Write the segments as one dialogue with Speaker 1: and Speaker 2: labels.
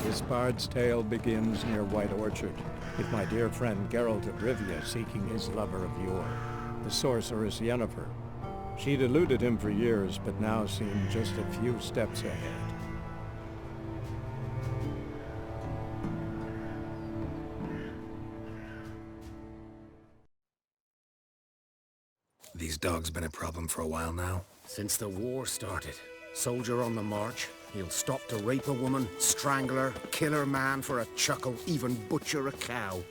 Speaker 1: This bard's tale begins near White Orchard, with my dear friend Geralt of Rivia seeking his lover of yore, the sorceress Yennefer. She'd eluded him for years, but now seemed just a few steps ahead.
Speaker 2: These dogs been a problem for a while now?
Speaker 3: Since the war started. Soldier on the march, he'll stop to rape a woman, strangle her, kill her man for a chuckle, even butcher a cow.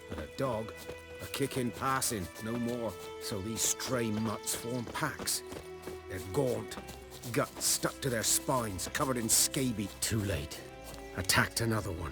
Speaker 3: But a dog, a kick in passing, no more. So these stray mutts form packs. They're gaunt, guts stuck to their spines, covered in scabies. Too late. Attacked another one.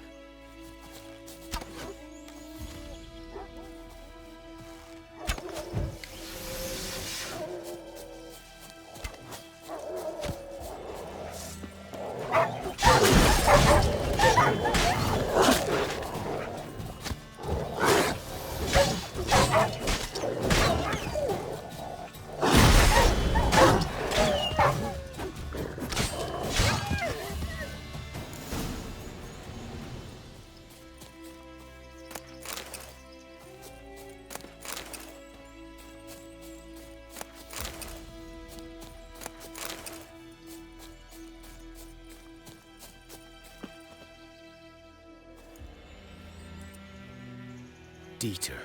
Speaker 3: Dieter.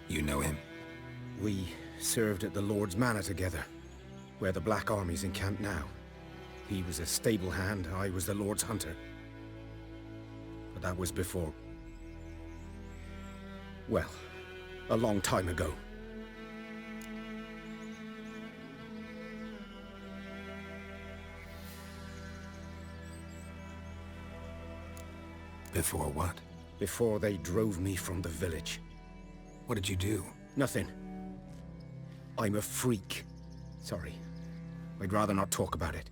Speaker 2: You know him?
Speaker 3: We served at the Lord's Manor together, where the Black Army's encamped now. He was a stable hand, I was the Lord's hunter. But that was before... well, a long time ago.
Speaker 2: Before what?
Speaker 3: Before they drove me from the village.
Speaker 2: What did you do?
Speaker 3: Nothing. I'm a freak. Sorry. I'd rather not talk about it.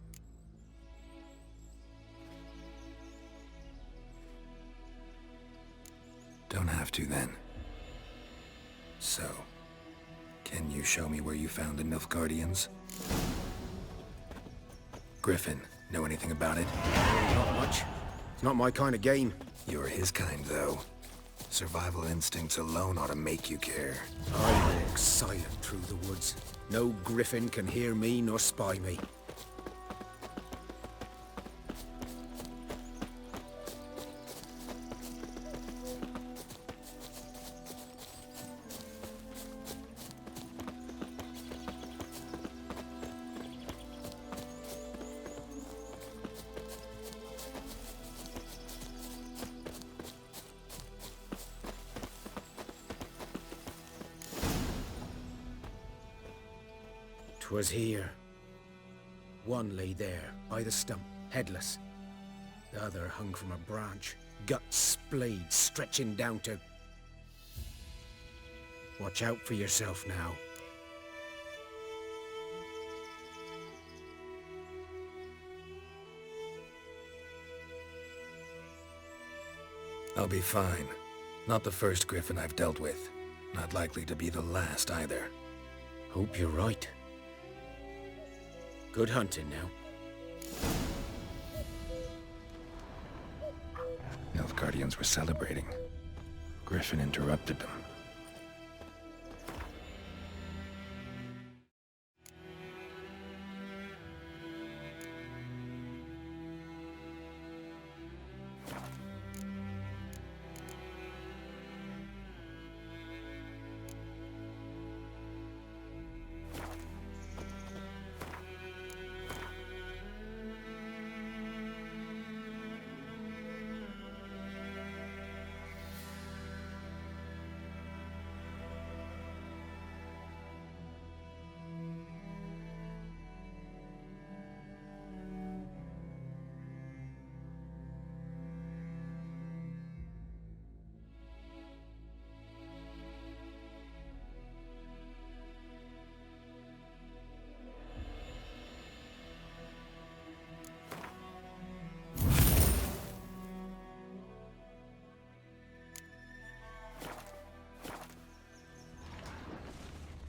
Speaker 2: Don't have to then. So, can you show me where you found the Nilfgaardians? Griffin, know anything about it?
Speaker 3: Not much. It's not my kind of game.
Speaker 2: You're his kind, though. Survival instincts alone ought to make you care.
Speaker 3: I walk silent through the woods. No griffin can hear me nor spy me. Was here. One lay there, by the stump, headless. The other hung from a branch, guts splayed, stretching down to... Watch out for yourself now.
Speaker 2: I'll be fine. Not the first griffin I've dealt with. Not likely to be the last either.
Speaker 3: Hope you're right. Good hunting now.
Speaker 2: Nilfgaardians were celebrating. Griffin interrupted them.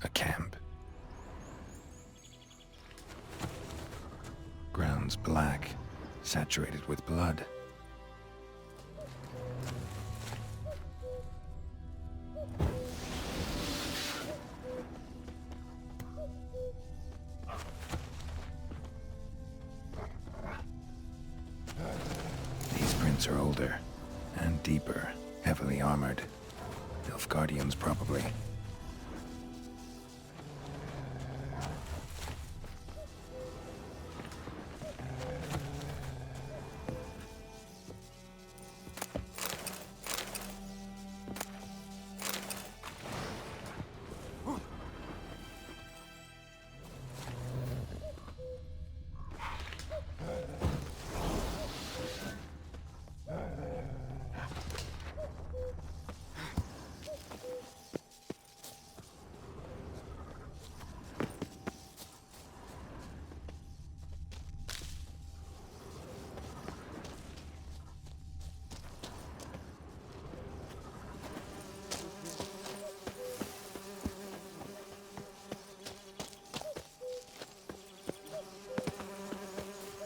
Speaker 2: A camp. Grounds black, saturated with blood. footprints are older and deeper, heavily armored. Nilfgaardians, probably.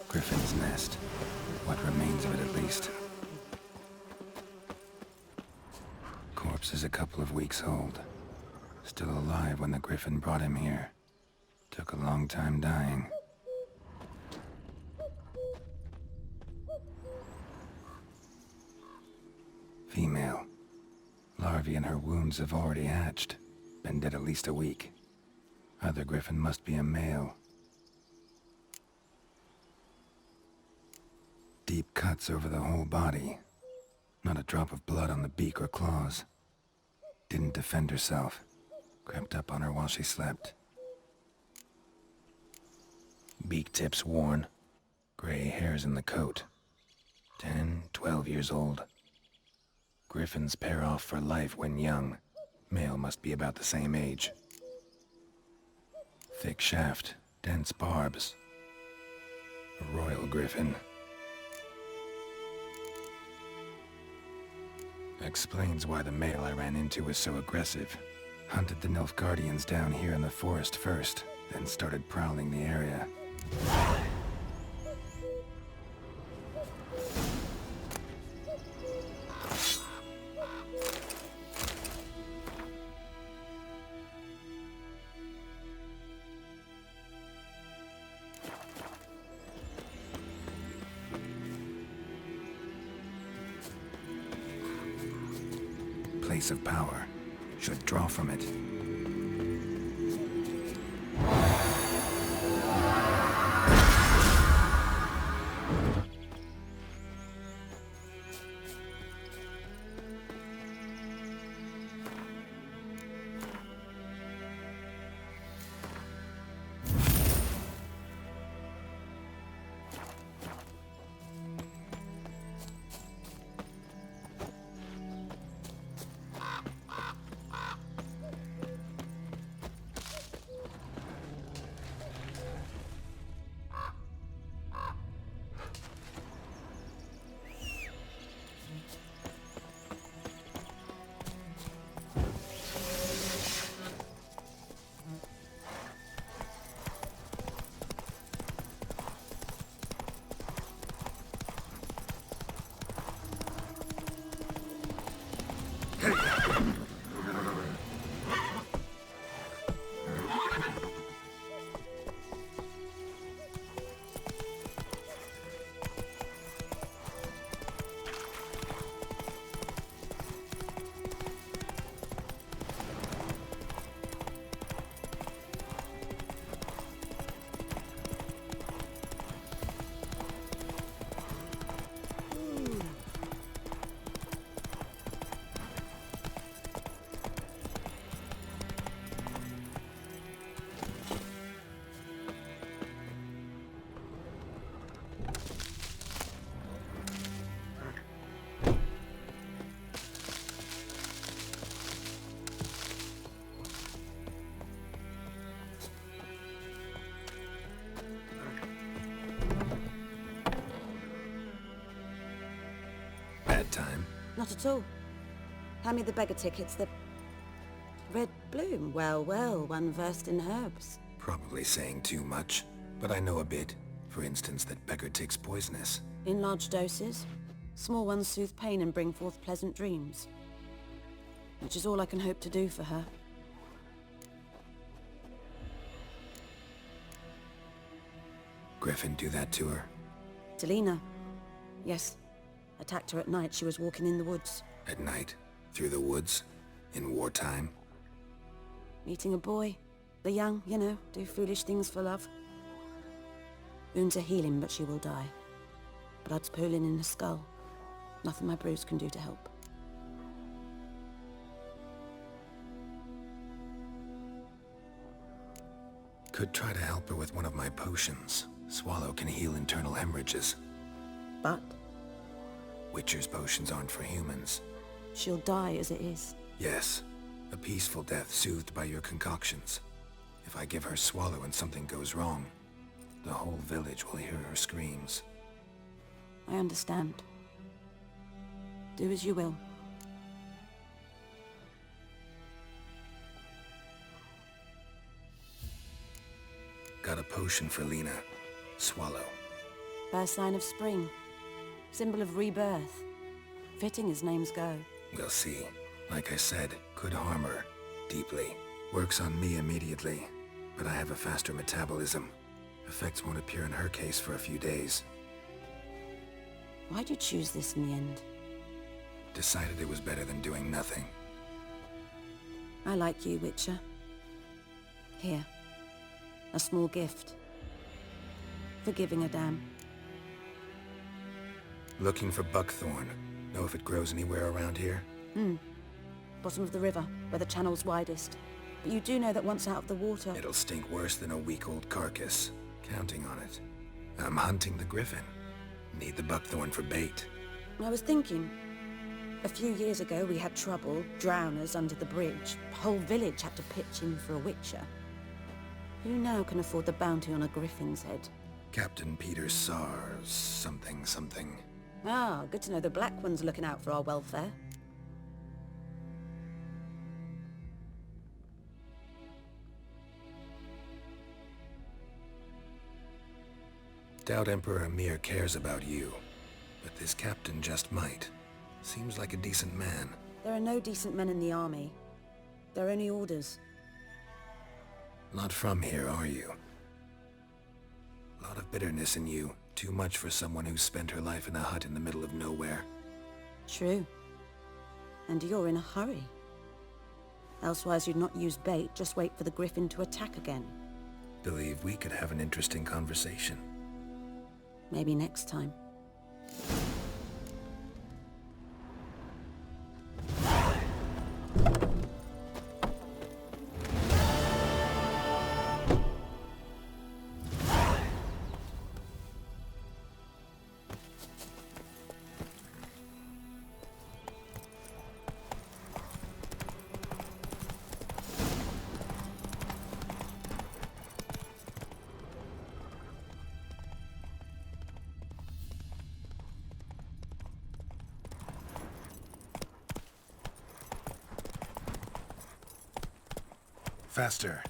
Speaker 2: Griffin's nest. What remains of it, at least. Corpse is a couple of weeks old. Still alive when the Griffin brought him here. Took a long time dying. Female. Larvae in her wounds have already hatched. Been dead at least a week. Other Griffin must be a male. Deep cuts over the whole body. Not a drop of blood on the beak or claws. Didn't defend herself. Crept up on her while she slept. Beak tips worn. Gray hairs in the coat. 10, 12 years old. Griffins pair off for life when young. Male must be about the same age. Thick shaft, dense barbs. A royal griffin. Explains why the male I ran into was so aggressive. Hunted the Nilfgaardians down here in the forest first, then started prowling the area. Place of power. Should draw from it. Time.
Speaker 4: Not at all. Hand me the beggar tickets, the red bloom. Well, one versed in herbs.
Speaker 2: Probably saying too much, but I know a bit. For instance, that beggar tick's poisonous.
Speaker 4: In large doses. Small ones soothe pain and bring forth pleasant dreams. Which is all I can hope to do for her.
Speaker 2: Griffin do that to her?
Speaker 4: Delina. Yes. Attacked her at night. She was walking in the woods.
Speaker 2: At night? Through the woods? In wartime?
Speaker 4: Meeting a boy. The young, you know, do foolish things for love. Wounds are healing, but she will die. Blood's pooling in her skull. Nothing my bruise can do to help.
Speaker 2: Could try to help her with one of my potions. Swallow can heal internal hemorrhages.
Speaker 4: But
Speaker 2: Witcher's potions aren't for humans.
Speaker 4: she'll die as it is.
Speaker 2: Yes, a peaceful death soothed by your concoctions. If I give her Swallow and something goes wrong, the whole village will hear her screams.
Speaker 4: I understand. Do as you will.
Speaker 2: Got a potion for Lena. Swallow.
Speaker 4: First sign of spring. Symbol of rebirth. Fitting as names go.
Speaker 2: We'll see. Like I said, could harm her. Deeply. Works on me immediately, but I have a faster metabolism. Effects won't appear in her case for a few days.
Speaker 4: Why'd you choose this in the end?
Speaker 2: Decided it was better than doing nothing.
Speaker 4: I like you, Witcher. Here. A small gift. For giving a damn.
Speaker 2: Looking for buckthorn. Know if it grows anywhere around here?
Speaker 4: Bottom of the river, where the channel's widest. But you do know that once out of the water...
Speaker 2: It'll stink worse than a week-old carcass. Counting on it. I'm hunting the griffin. Need the buckthorn for bait.
Speaker 4: I was thinking... A few years ago we had trouble, drowners under the bridge. The whole village had to pitch in for a witcher. Who now can afford the bounty on a griffin's head?
Speaker 2: Captain Peter Sars... something.
Speaker 4: Ah, good to know the Black One's looking out for our welfare.
Speaker 2: Doubt Emperor Emir cares about you, but this captain just might. Seems like a decent man.
Speaker 4: There are no decent men in the army. They're only orders.
Speaker 2: Not from here, are you? Lot of bitterness in you. Too much for someone who spent her life in a hut in the middle of nowhere.
Speaker 4: True. And you're in a hurry. Elsewise you'd not use bait, just wait for the griffin to attack again.
Speaker 2: Believe we could have an interesting conversation.
Speaker 4: Maybe next time.
Speaker 2: Faster.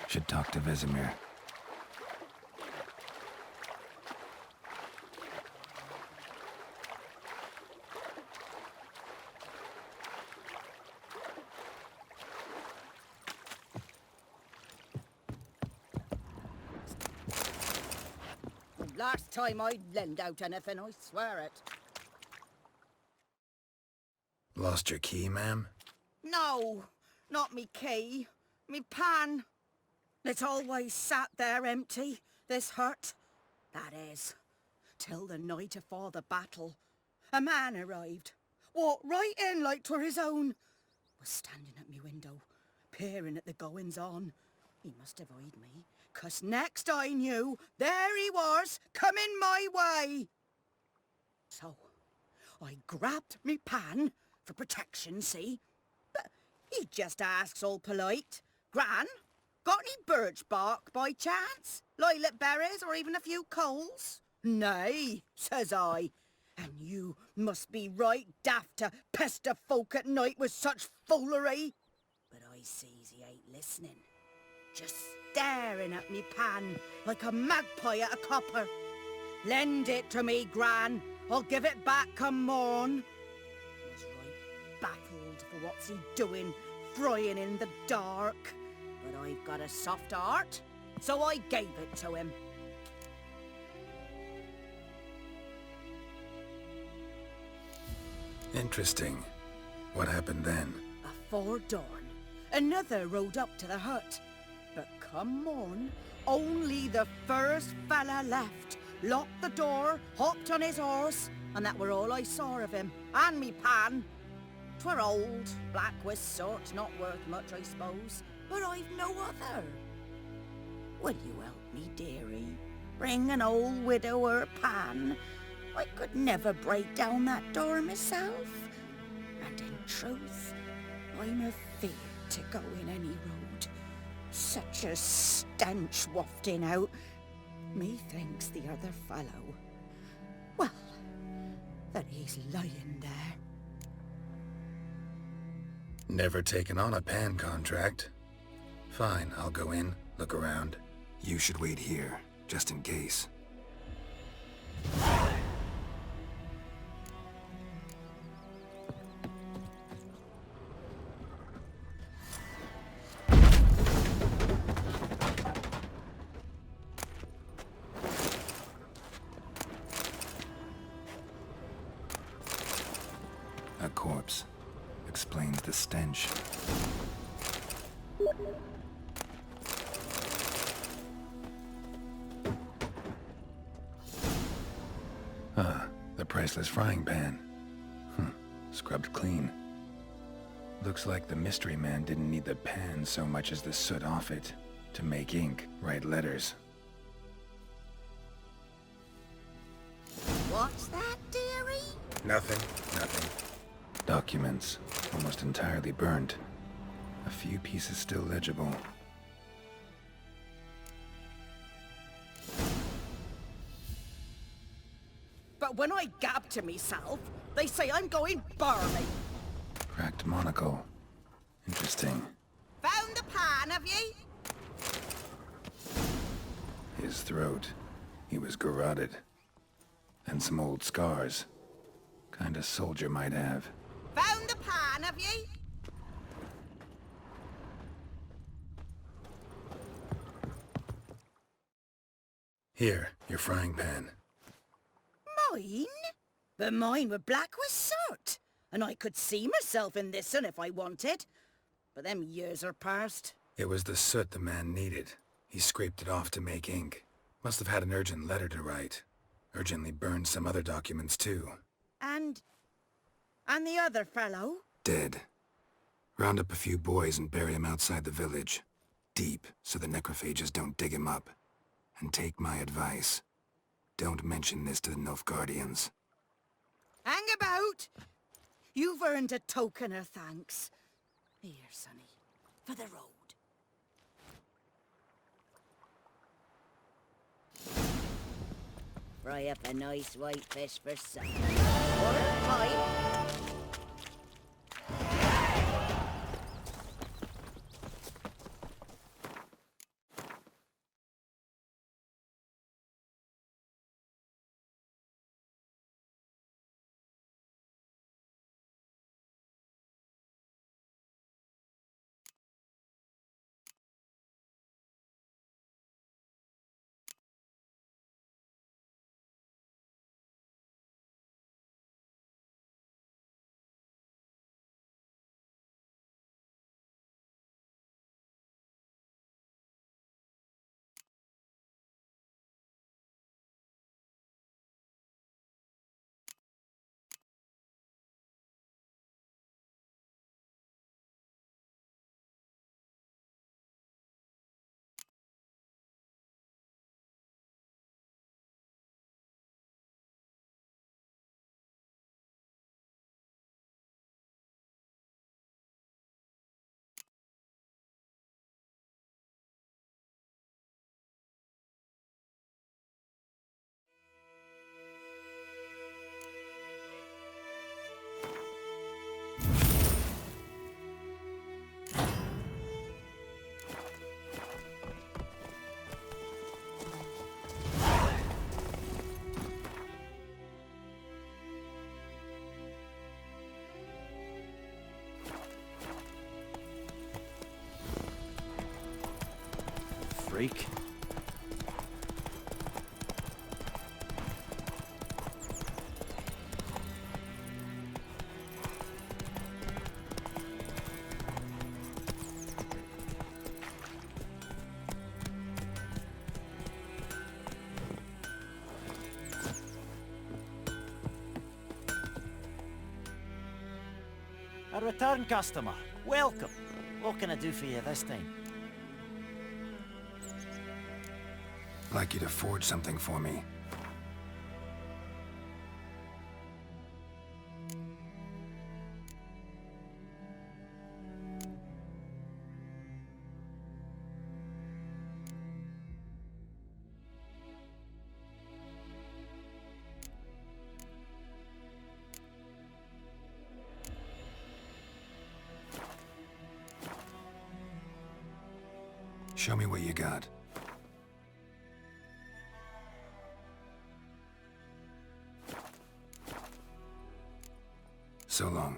Speaker 2: Should talk to Vesemir.
Speaker 5: Last time I'd lend out anything, I swear it.
Speaker 2: Lost your key, ma'am?
Speaker 5: No, not me key. Me pan. It's always sat there empty, this hut. That is, till the night afore the battle. A man arrived, walked right in like 'twere his own. Was standing at me window, peering at the goings-on. He must have eyed me, 'cause next I knew, there he was, coming my way. So, I grabbed me pan, for protection, see? But he just asks all polite, Gran, got any birch bark by chance? Lilac berries or even a few coals? Nay, says I. And you must be right daft to pester folk at night with such foolery. But I sees he ain't listening. Just staring at me pan like a magpie at a copper. Lend it to me, Gran. I'll give it back come morn. Was right baffled for what's he doing, frying in the dark. But I've got a soft heart, so I gave it to him.
Speaker 2: Interesting. What happened then?
Speaker 5: Afore dawn, another rode up to the hut. But come morn, only the first fella left. Locked the door, hopped on his horse, and that were all I saw of him. And me pan. 'Twere old, black with sort, not worth much, I suppose. But I've no other. Will you help me, dearie? Bring an old widower pan. I could never break down that door myself. And in truth, I'm afeard to go in any road. Such a stench wafting out. Methinks the other fellow, well, that he's lying there.
Speaker 2: Never taken on a pan contract. Fine, I'll go in, look around. You should wait here, just in case. A corpse. Explains the stench. Ah, the priceless frying pan. Scrubbed clean. Looks like the mystery man didn't need the pan so much as the soot off it to make ink, write letters.
Speaker 5: What's that, dearie?
Speaker 2: Nothing. Documents, almost entirely burnt. A few pieces still legible.
Speaker 5: But when I gab to myself, they say I'm going barmy.
Speaker 2: Cracked monocle. Interesting.
Speaker 5: Found the pan, have ye?
Speaker 2: His throat. He was garroted. And some old scars. Kind a soldier might have.
Speaker 5: Found the pan, have ye?
Speaker 2: Here, your frying pan.
Speaker 5: Mine? But mine were black with soot. And I could see myself in this one if I wanted. But them years are past.
Speaker 2: It was the soot the man needed. He scraped it off to make ink. Must have had an urgent letter to write. Urgently burned some other documents too.
Speaker 5: And the other fellow?
Speaker 2: Dead. Round up a few boys and bury him outside the village. Deep, so the necrophages don't dig him up. And take my advice. Don't mention this to the Nilfgaardians.
Speaker 5: Hang about! You've earned a token of thanks. Here, sonny, for the road. Fry up a nice white fish for supper. Or a pipe.
Speaker 6: freak. A return customer. Welcome. What can I do for you this time?
Speaker 2: I'd like you to forge something for me. Show me what you got. So long.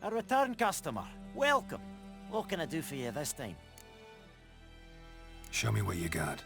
Speaker 6: A return customer. Welcome. What can I do for you this time?
Speaker 2: Show me what you got.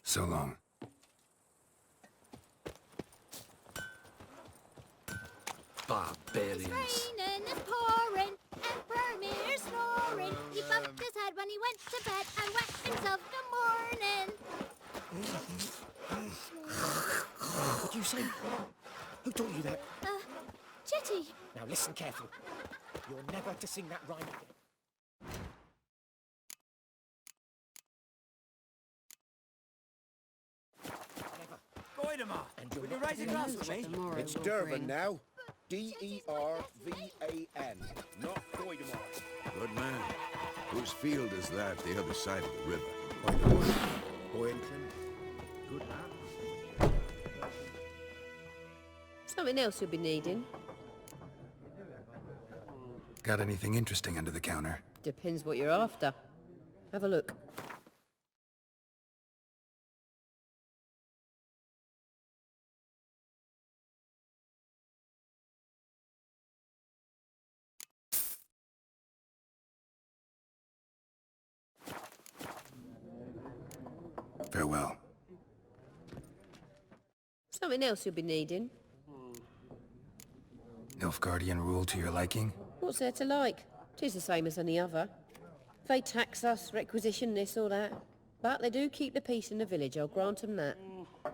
Speaker 2: So long.
Speaker 3: Barbarians.
Speaker 7: It's raining, it's pouring, Emperor Mirror's snoring. He bumped his head when he went to bed and wet himself in the morning.
Speaker 3: What'd you say? Who taught you that?
Speaker 7: Jetty.
Speaker 3: Now listen carefully. You're never to sing that rhyme again. And will you write it down for me?
Speaker 8: It's Durban now. D-E-R-V-A-N, not Goidemar.
Speaker 9: Good man. Whose field is that the other side of the river?
Speaker 8: Boyington.
Speaker 3: Good man.
Speaker 10: Something else you'll be needing.
Speaker 2: Got anything interesting under the counter?
Speaker 10: Depends what you're after. Have a look.
Speaker 2: Farewell.
Speaker 10: Something else you'll be needing.
Speaker 2: Nilfgaardian rule to your liking?
Speaker 10: What's there to like? 'Tis the same as any other. They tax us, requisition this or that. But they do keep the peace in the village, I'll grant 'em that.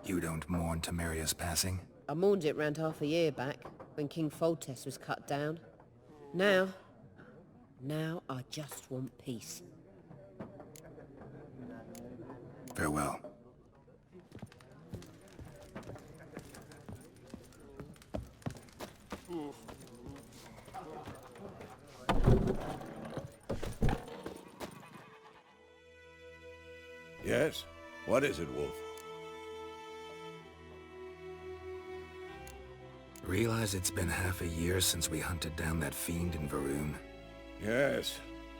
Speaker 2: You don't mourn Temeria's passing?
Speaker 10: I mourned it round half a year back, when King Foltest was cut down. Now I just want peace.
Speaker 2: Farewell.
Speaker 9: Yes? What is it, Wolf?
Speaker 2: Realize it's been half a year since we hunted down that fiend in Varun?
Speaker 9: Yes.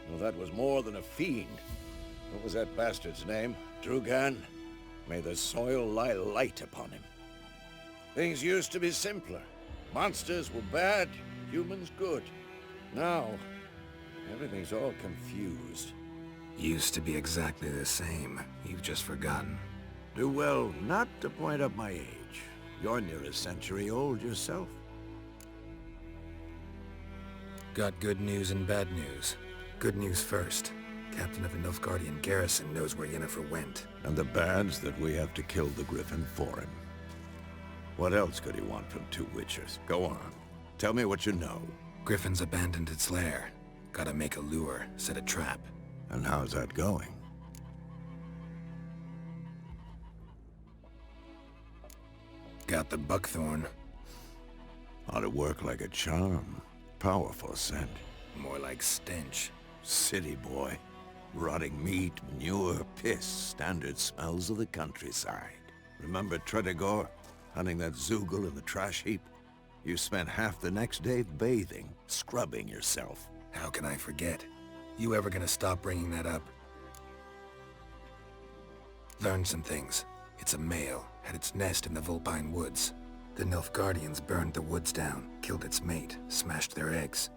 Speaker 9: Well, that was more than a fiend. What was that bastard's name? Drugan? May the soil lie light upon him. Things used to be simpler. Monsters were bad, humans good. Now, everything's all confused.
Speaker 2: Used to be exactly the same. You've just forgotten.
Speaker 9: Do well not to point up my age. You're near a century old yourself.
Speaker 2: Got good news and bad news. Good news first. Captain of the Nilfgaardian garrison knows where Yennefer went.
Speaker 9: And the bad's that we have to kill the Griffin for him. What else could he want from two witchers? Go on. Tell me what you know.
Speaker 2: Griffin's abandoned its lair. Gotta make a lure, set a trap.
Speaker 9: And how's that going?
Speaker 2: Got the buckthorn.
Speaker 9: Ought to work like a charm. Powerful scent.
Speaker 2: More like stench.
Speaker 9: City boy. Rotting meat, manure, piss. Standard smells of the countryside. Remember Tredegor? Hunting that Zoogle in the trash heap? You spent half the next day bathing, scrubbing yourself.
Speaker 2: How can I forget? You ever gonna stop bringing that up? Learned some things. It's a male, had its nest in the Vulpine Woods. The Nilfgaardians burned the woods down, killed its mate, smashed their eggs.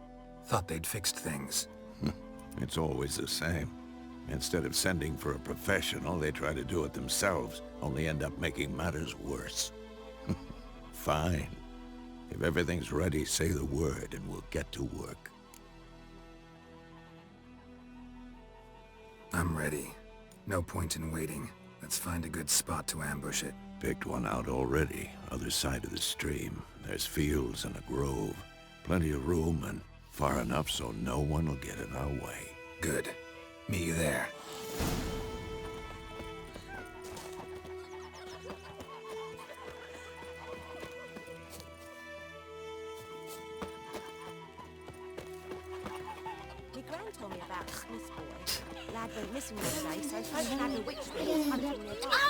Speaker 2: Thought they'd fixed things.
Speaker 9: It's always the same. Instead of sending for a professional, they try to do it themselves, only end up making matters worse. Fine. If everything's ready, say the word and we'll get to work.
Speaker 2: I'm ready. No point in waiting. Let's find a good spot to ambush it.
Speaker 9: Picked one out already, other side of the stream. There's fields and a grove. Plenty of room and far enough so no one will get in our way.
Speaker 2: Good. Meet you there.
Speaker 4: My gran told me about a Smith boy. Lad went missing one day, so folk had a witch that was hunting nearby.